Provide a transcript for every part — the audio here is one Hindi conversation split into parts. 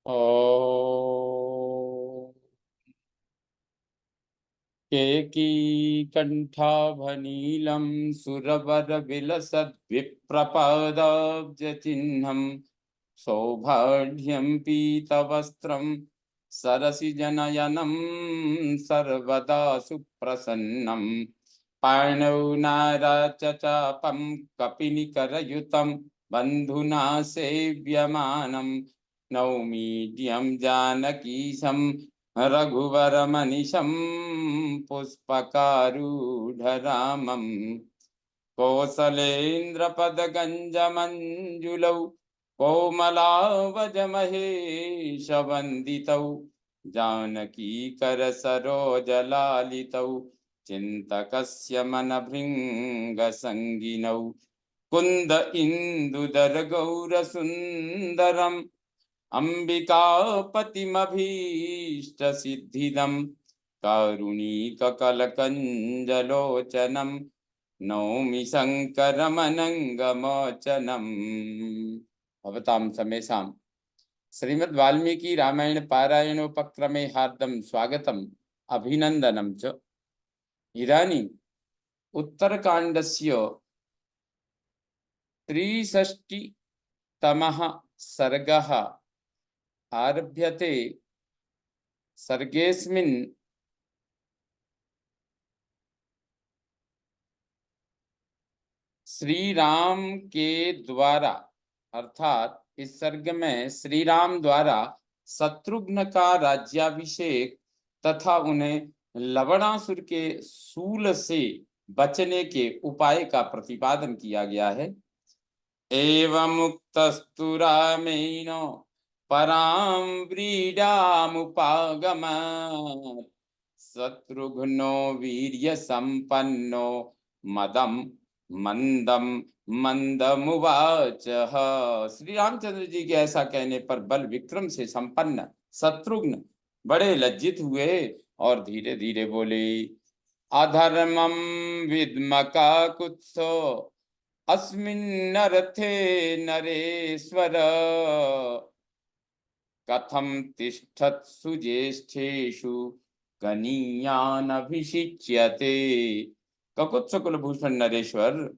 ओ केकी कंठाभनीलं सुरवर विलसद्विप्रपादाब्जचिह्नं सौभाढ्यं पीतवस्त्रं सरसिजनयनं सर्वदा सुप्रसन्नं पाणौ नाराचचापं कपिनिकरयुतं बन्धुना सेव्यमानं नौमीड्यं जानकीशं रघुवरमनिशं पुष्पकारूढरामं कौसलेन्द्रपदगञ्जमञ्जुलौ कोमलावजमहेशवन्दितौ जानकीकरसरोजलालितौ चिन्तकस्य मनभृङ्गसङ्गिनौ कुन्द इन्दुदरगौरसुन्दरम् अम्बिकापतिमभीष्टसिद्धिदं कारुणिककलकञ्जलोचनं नौमि शङ्करमनङ्गमोचनम्। भवतां समेषां श्रीमद् वाल्मीकि रामायण पारायणोपक्रमे हार्दं स्वागतम् अभिनन्दनं च। इदानीम् उत्तरकाण्डस्य 63तमः सर्गः आरभ्यते। सर्गेस्मिन् श्री राम के द्वारा अर्थात इस सर्ग में श्री राम द्वारा शत्रुघ्न का राज्याभिषेक तथा उन्हें लवणासुर के शूल से बचने के उपाय का प्रतिपादन किया गया है। एवमुक्तस्तु रामेण परां व्रीडामुपागमत् शत्रुघ्नो वीर्यसम्पन्नो मदं मंदम मंदमुवाच। श्री रामचंद्र जी के ऐसा कहने पर बल विक्रम से संपन्न शत्रुघ्न बड़े लज्जित हुए और धीरे धीरे बोले, अधर्मम विद्मका कुत्सो अस्मिन्नर्थे नरेश्वर कथम तिष्ठत्सु ज्येष्ठेषु कनीयानभिषिच्यते। ककुत्स कुलभूषण नरेश्वर,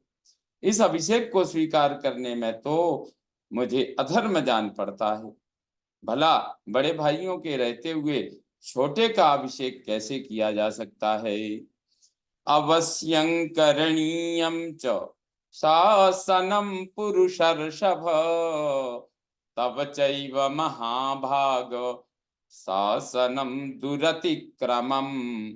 इस अभिषेक को स्वीकार करने में तो मुझे अधर्म जान पड़ता है। भला बड़े भाइयों के रहते हुए छोटे का अभिषेक कैसे किया जा सकता है। अवश्यं करणीयं च शासनं पुरुषर्षभ तव चैव महाभाग शासनं दुरतिक्रमम्।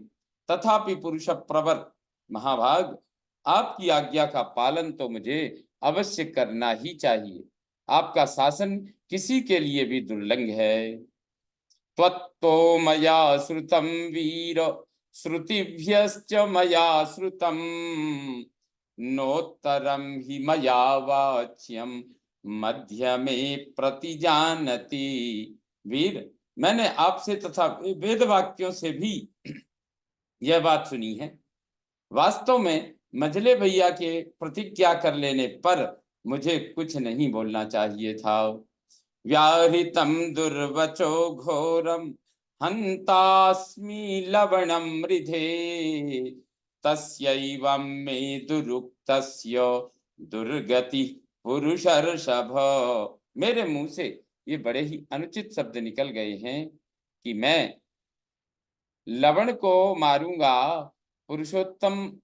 तथापि पुरुष प्रवर महाभाग, आपकी आज्ञा का पालन तो मुझे अवश्य करना ही चाहिए। आपका शासन किसी के लिए भी दुर्लंघ है। त्वत्तो मया श्रुतं वीर श्रुतिभ्यश्च मया श्रुतं नोत्तरं हि मया वाच्यं मध्यमे प्रतिजानति। वीर, मैंने आपसे तथा वेद वाक्यों से भी यह बात सुनी है। वास्तव में मझले भैया के प्रतिज्ञा कर लेने पर मुझे कुछ नहीं बोलना चाहिए था। व्याहृतं दुर्वचो घोरं हन्तास्मि लवणं मृधे तस्यैवं मे दुरुक्तस्य दुर्गति पुरुषर्षभ। मेरे मुंह से ये बड़े ही अनुचित शब्द निकल गए हैं कि मैं लवण को मारूंगा। पुरुषोत्तम,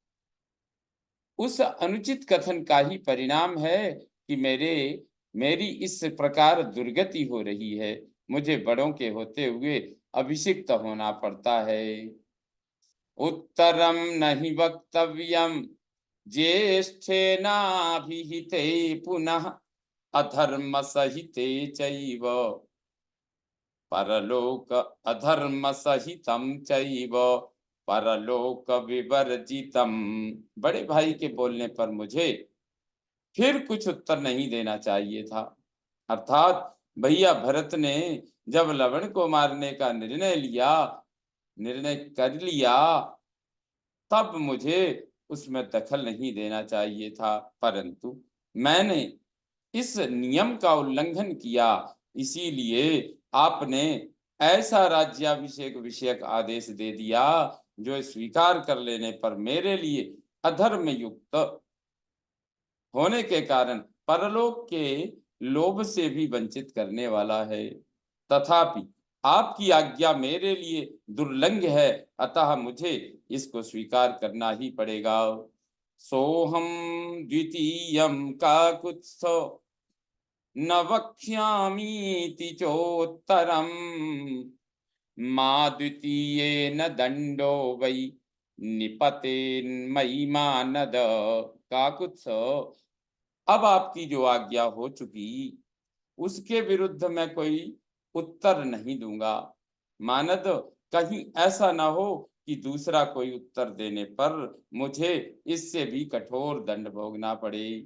उस अनुचित कथन का ही परिणाम है कि मेरी इस प्रकार दुर्गति हो रही है। मुझे बड़ों के होते हुए अभिषिक्त होना पड़ता है। उत्तरम नहीं वक्तव्यम ज्येष्ठेनाभिहिते पुनः अधर्म सहिते चैव परलोक अधर्म सहितम चैव परलोक विवर्जितम। बड़े भाई के बोलने पर मुझे फिर कुछ उत्तर नहीं देना चाहिए था। अर्थात भैया भरत ने जब लवण को मारने का निर्णय कर लिया तब मुझे उसमें दखल नहीं देना चाहिए था, परंतु मैंने इस नियम का उल्लंघन किया, इसीलिए आपने ऐसा राज्याभिषेक विषयक आदेश दे दिया जो स्वीकार कर लेने पर मेरे लिए अधर्म युक्त होने के कारण परलोक के लोभ से भी वंचित करने वाला है। तथापि आपकी आज्ञा मेरे लिए दुर्लंघ है, अतः मुझे इसको स्वीकार करना ही पड़ेगा। सोहम द्वितीयम काकुत्स्थो न वक्ष्यामीति चोत्तरम मा द्वितीयेन दंडो वै निपतेन्मयि मानद। काकुत्स्थ, अब आपकी जो आज्ञा हो चुकी उसके विरुद्ध मैं कोई उत्तर नहीं दूंगा। मानद, कहीं ऐसा ना हो कि दूसरा कोई उत्तर देने पर मुझे इससे भी कठोर दंड भोगना पड़े।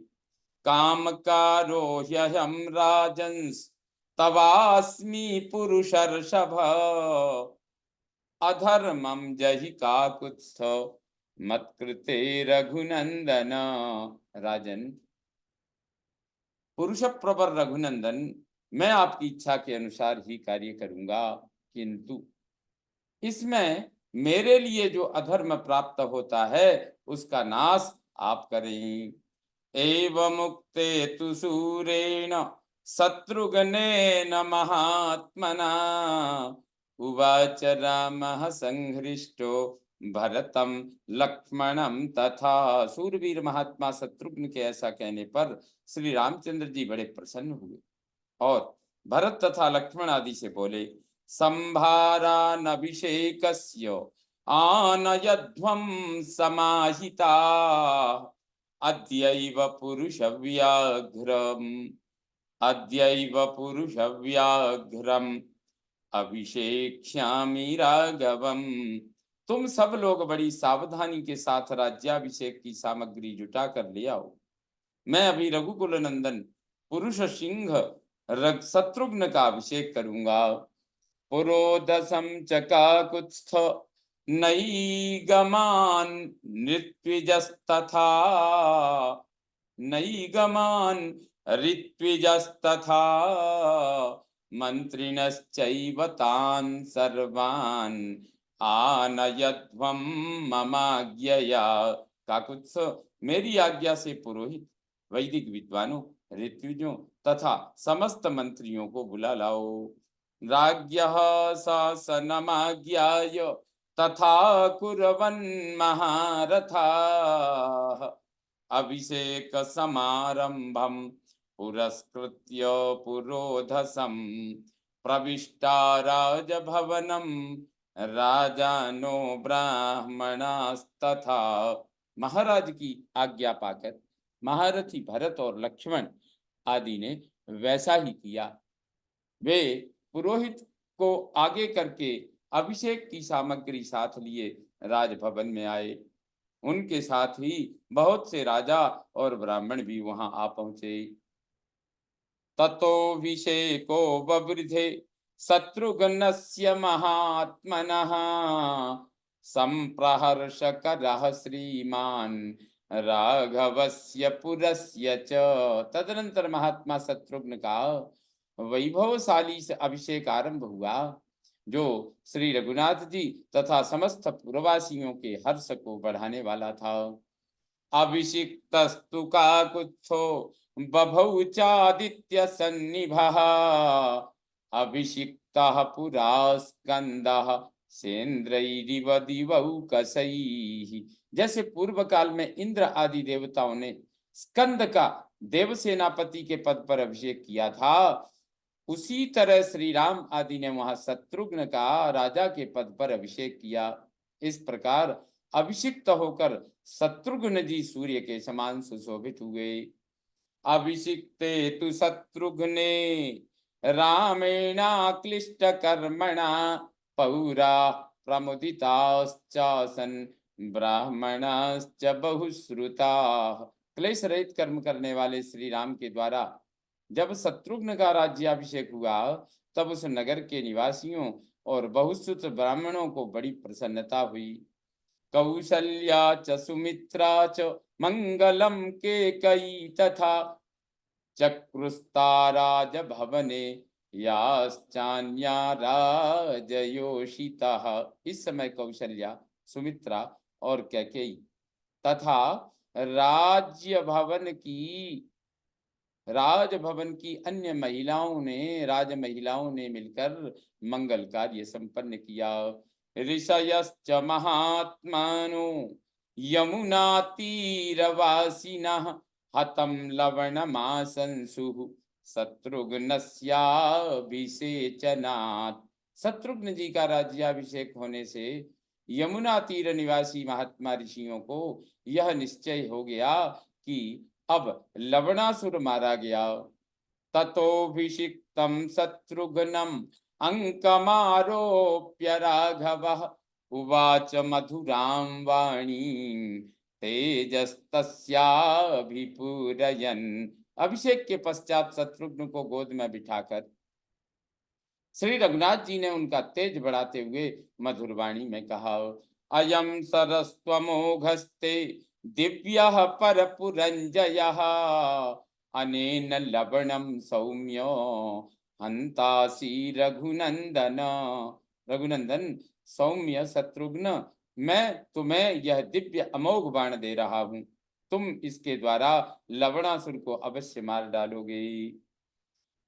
कामकारो ह्यहं राजन्स तवास्मि पुरुषर्षभ अधर्मं जहि काकुत्स्थ मत्कृते रघुनंदन। राजन, पुरुष प्रवर रघुनंदन, मैं आपकी इच्छा के अनुसार ही कार्य करूंगा, किंतु इसमें मेरे लिए जो अधर्म प्राप्त होता है उसका नाश आप करें। एवमुक्ते तु सूरेण शत्रुघ्नेन महात्मना उवाच रामः संहृष्टो भरतम लक्ष्मणम तथा। सूरवीर महात्मा शत्रुघ्न के ऐसा कहने पर श्री रामचंद्र जी बड़े प्रसन्न हुए और भरत तथा लक्ष्मण आदि से बोले, संभारानभिषेकस्य आनयध्वं समाहिता अद्यैव पुरुषव्याघ्रम अभिषेक्ष्यामि राघवम। तुम सब लोग बड़ी सावधानी के साथ राज्याभिषेक की सामग्री जुटा कर ले आओ। मैं अभी रघुकुल नंदन पुरुष सिंह शत्रुघ्न का अभिषेक करूंगा। पुरोदसम च काकुत्स्थ नैगमान नृत्विजस्तथा नैगमान ऋत्विजस्तथा मंत्रिणश्चैव तान् सर्वान् आनयध्वं ममाज्ञया। काकुत्स्थ, मेरी आज्ञा से पुरोहित, वैदिक विद्वानों, ऋत्विजों तथा समस्त मंत्रियों को बुला लाओ। राज्ञः शासनमाज्ञाय तथा कुर्वन् महारथाः अभिषेक समारंभम पुरस्कृत्य पुरोधसम प्रविष्टा राजभवनम राजानो ब्राह्मणास्तथा। महाराज की आज्ञा पाकर महारथी भरत और लक्ष्मण आदि ने वैसा ही किया। वे पुरोहित को आगे करके अभिषेक की सामग्री साथ लिए राजभवन में आए। उनके साथ ही बहुत से राजा और ब्राह्मण भी वहां आ पहुंचे। ततोऽभिषेको ववृधे शत्रुघ्नस्य महात्मनः संप्रहर्षकरः श्रीमान राघवस्य पुरस्य च। तदनंतर महात्मा शत्रुघ्न का वैभवशाली से अभिषेक आरंभ हुआ, जो श्री रघुनाथ जी तथा समस्त पुरवासियों के हर्ष को बढ़ाने वाला था। अभिषिक्तस्तु काकुत्स्थो बभौ चादित्य सन्निभः अभिषिक्तः पुरा स्कंदः सेन्द्रैरिव दिवौकसैः। जैसे पूर्व काल में इंद्र आदि देवताओं ने स्कंद का देवसेनापति के पद पर अभिषेक किया था, उसी तरह श्री राम आदि ने वहां शत्रुघ्न का राजा के पद पर अभिषेक किया। इस प्रकार अभिषिक्त होकर शत्रुघ्न जी सूर्य के समान सुशोभित हुए। अभिषिक्ते तु शत्रुघ्ने रामेणाक्लिष्ट कर्मणा पौरा प्रमुदिताश्चासन ब्राह्मणाश्च बहुश्रुता। क्लेश रहित कर्म करने वाले श्री राम के द्वारा जब शत्रुघ्न का राज्याभिषेक हुआ, तब उस नगर के निवासियों और बहुश्रुत ब्राह्मणों को बड़ी प्रसन्नता हुई। कौसल्या च सुमित्रा च मंगलम केकयी तथा चक्रुस्ता राजभवने याश्चान्या राजयोषिताः। इस समय कौशल्या, सुमित्रा और कैकेयी तथा राजभवन की अन्य राज महिलाओं ने मिलकर मंगल कार्य संपन्न किया। ऋषयश्च महात्मानो यमुना तीरवासिनः हतं लवणमाशंसुः शत्रुघ्नस्याभिषेचनात्। शत्रुघ्न जी का राज्याभिषेक होने से यमुना तीर निवासी महात्मा ऋषियों को यह निश्चय हो गया कि अब लवणासुर मारा गया। ततोऽभिषिक्तं शत्रुघ्नम् अंकमारोप्य राघवः उवाच मधुरां वाणीं तेजस्तस्याभिपूरयन्। अभिषेक के पश्चात शत्रुघ्न को गोद में बिठाकर श्री रघुनाथ जी ने उनका तेज बढ़ाते हुए मधुरवाणी में कहा, अयम सरस्त्वमोघस्ते दिव्यः परपुरंजयः अनेन लवणं सौम्यो हंतासी रघुनंदन। रघुनंदन, सौम्य शत्रुघ्न, मैं तुम्हें यह दिव्य अमोघ बाण दे रहा हूं, तुम इसके द्वारा लवणासुर को अवश्य मार डालोगे।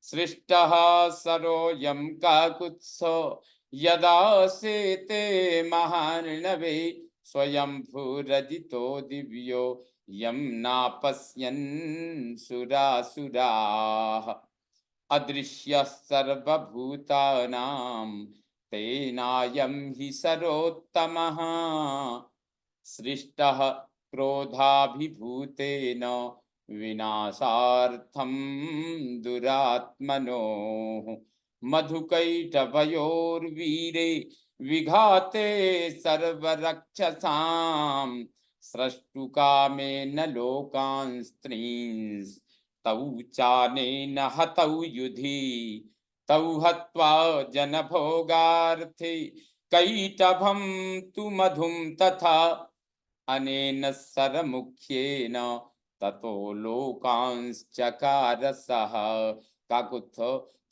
सृष्टः सरोऽयं काकुत्स्थो यदा सेते महार्णवे स्वयंभूरजितो दिव्यो यं नापश्यन् सुरासुराः अदृश्यः सर्वभूतानां तेनायं हि सरोत्तमः सृष्टः क्रोधाभिभूतेन विनाशार्थं दुरात्मनोः मधुकैटभयोर्वीरे विघाते सर्वरक्षसां स्रष्टुकामेन लोकान् स्त्रींस् तौ चानेन हतौ युधि तौ हत्वा जनभोगार्थे कैटभं तु मधुं तथा अनेन सरमुख्येन ततो लोकांश्चकार सः। काकुत्थ,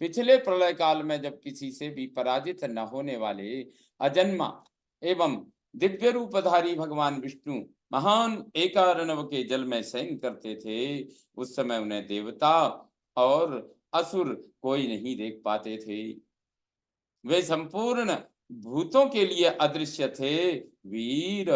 पिछले प्रलय काल में जब किसी से भी पराजित न होने वाले अजन्मा एवं दिव्य रूपधारी भगवान विष्णु महान एकारणव के जल में शयन करते थे, उस समय उन्हें देवता और असुर कोई नहीं देख पाते थे। वे संपूर्ण भूतों के लिए अदृश्य थे। वीर,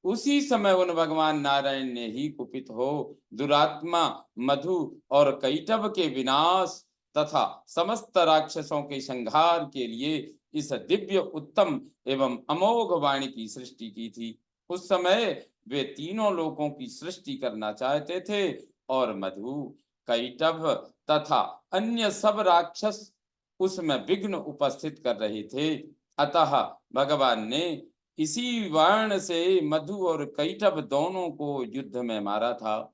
उसी समय उन भगवान नारायण ने ही कुपित हो दुरात्मा मधु और कैटभ के विनाश तथा समस्त राक्षसों के संहार के लिए इस दिव्य उत्तम एवं अमोघ वाणी की सृष्टि की थी। उस समय वे तीनों लोकों की सृष्टि करना चाहते थे और मधु, कैटभ तथा अन्य सब राक्षस उसमें विघ्न उपस्थित कर रहे थे। अतः भगवान ने इसी बाण से मधु और कैटभ दोनों को युद्ध में मारा था।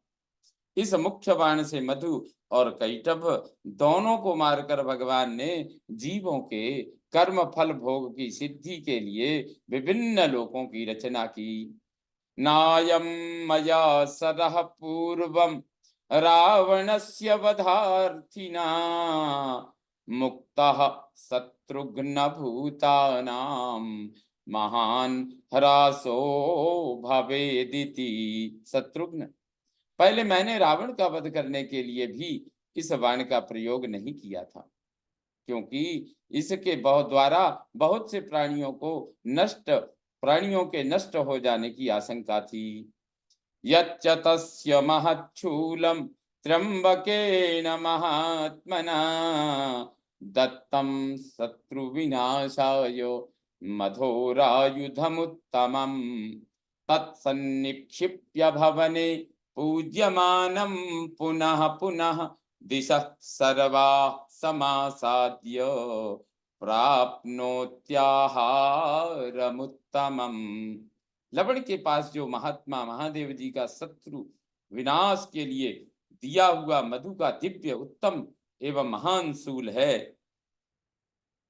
इस मुख्य बाण से मधु और कैटभ दोनों को मारकर भगवान ने जीवों के कर्म फल भोग की सिद्धि के लिए विभिन्न लोकों की रचना की। नायं मया सरः पूर्वं रावणस्य वधार्थिना मुक्तः शत्रुघ्न भूतानां महान ह्रासो भवेदिति। शत्रुघ्न, पहले मैंने रावण का वध करने के लिए भी इस बाण का प्रयोग नहीं किया था, क्योंकि इसके द्वारा बहुत से प्राणियों के नष्ट हो जाने की आशंका थी। यच्च तस्य महच्छूलं त्र्यंबकेन महात्मना दत्तं शत्रुविनाशाय मधोरायुधमुत्तमं तत्सन्निक्षिप्य भवने पूज्यमानं पुनः पुनः दिशः सर्वा समासाद्य प्राप्नोत्याहारमुत्तमम्। लवण के पास जो महात्मा महादेव जी का शत्रु विनाश के लिए दिया हुआ मधु का दिव्य उत्तम एवं महान शूल है,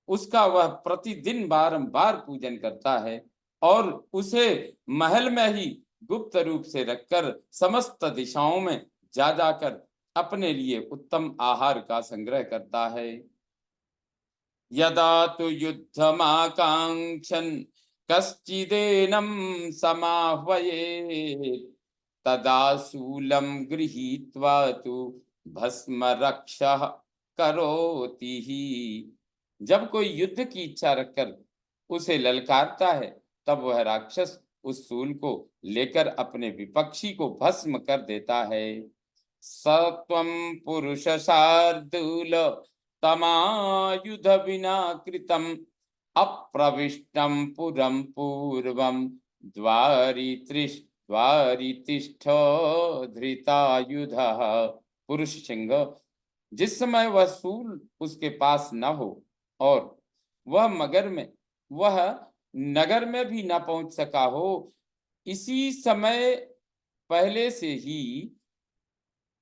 उसका वह प्रतिदिन बारंबार पूजन करता है और उसे महल में ही गुप्त रूप से रखकर समस्त दिशाओं में जा जाकर अपने लिए उत्तम आहार का संग्रह करता है। यदा तु युद्धमाकाङ्क्षन् कश्चिदेनं समाह्वयेत् तदा शूलं गृहीत्वा तु भस्मरक्षः करोति ही। जब कोई युद्ध की इच्छा रखकर उसे ललकारता है, तब वह राक्षस उस शूल को लेकर अपने विपक्षी को भस्म कर देता है। सत्वं पुरुष शार्दूल तमायुध विना कृतम अप्रविष्टम पुरम पूर्वम द्वारितिष्ठ धृतायुधः। पुरुष सिंह, जिस समय वह शूल उसके पास न हो और वह नगर में भी न पहुंच सका हो, इसी समय पहले से ही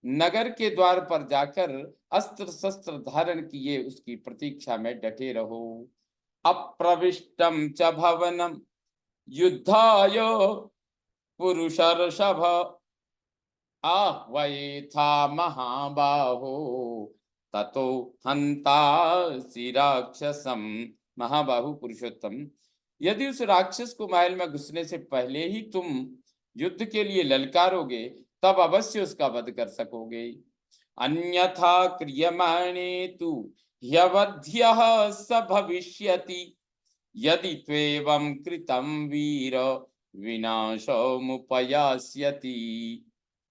नगर के द्वार पर जाकर अस्त्र शस्त्र धारण किए उसकी प्रतीक्षा में डटे रहो। अप्रविष्टम च भवनम युद्धाय पुरुषर्षभ आह्वयेथा महाबाहो ततो हंतासि राक्षसम। महाबाहु पुरुषोत्तम, यदि उस राक्षस को महल में घुसने से पहले ही तुम युद्ध के लिए ललकारोगे, तब अवश्य उसका वध कर सकोगे। अन्यथा क्रियमाणे तु ह्यवध्यः स भविष्यति यदि त्वेवं कृतं वीर विनाशमुपयास्यति।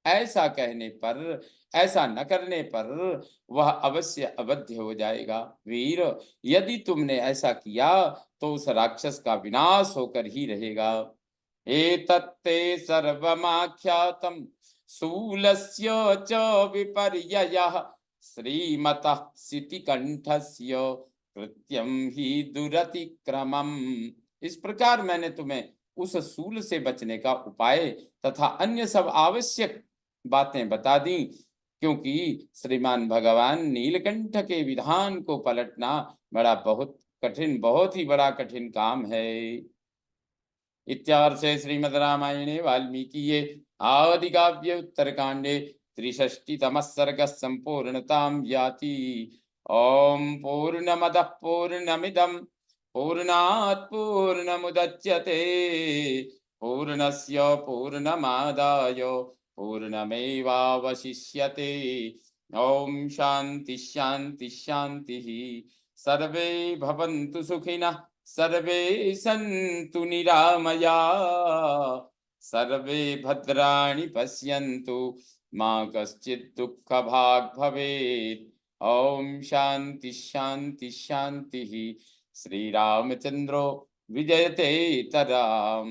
ऐसा कहने पर, ऐसा न करने पर वह अवश्य अवध्य हो जाएगा। वीर, यदि तुमने ऐसा किया तो उस राक्षस का विनाश होकर ही रहेगा। एतत्ते सर्वमाख्यातं शूलस्य च विपर्ययः श्रीमतः शितिकण्ठस्य कृत्यं हि दुरतिक्रमम्। इस प्रकार मैंने तुम्हें उस शूल से बचने का उपाय तथा अन्य सब आवश्यक बातें बता दी, क्योंकि श्रीमान भगवान नीलकंठ के विधान को पलटना बहुत ही बड़ा कठिन काम है। इत्यार्षे श्रीमद् रामायणे वाल्मीकिये आदिकाव्ये उत्तरकांडे 63तमः सर्गः संपूर्णतां याति। ओम पूर्णमदः पूर्णमिदं पूर्णात् पूर्णमुदच्यते पूर्णस्य पूर्णमादाय पूर्णमेवावशिष्यते। ओम शांति शांति शांति। सर्वे भवन्तु सुखिनः, सर्वे सन्तु निरामया, सर्वे भद्राणि पश्यन्तु मा कश्चित् दुःखभाग् भवेत्। ओम शांति शांति शांति। श्री रामचंद्रो विजयते तराम।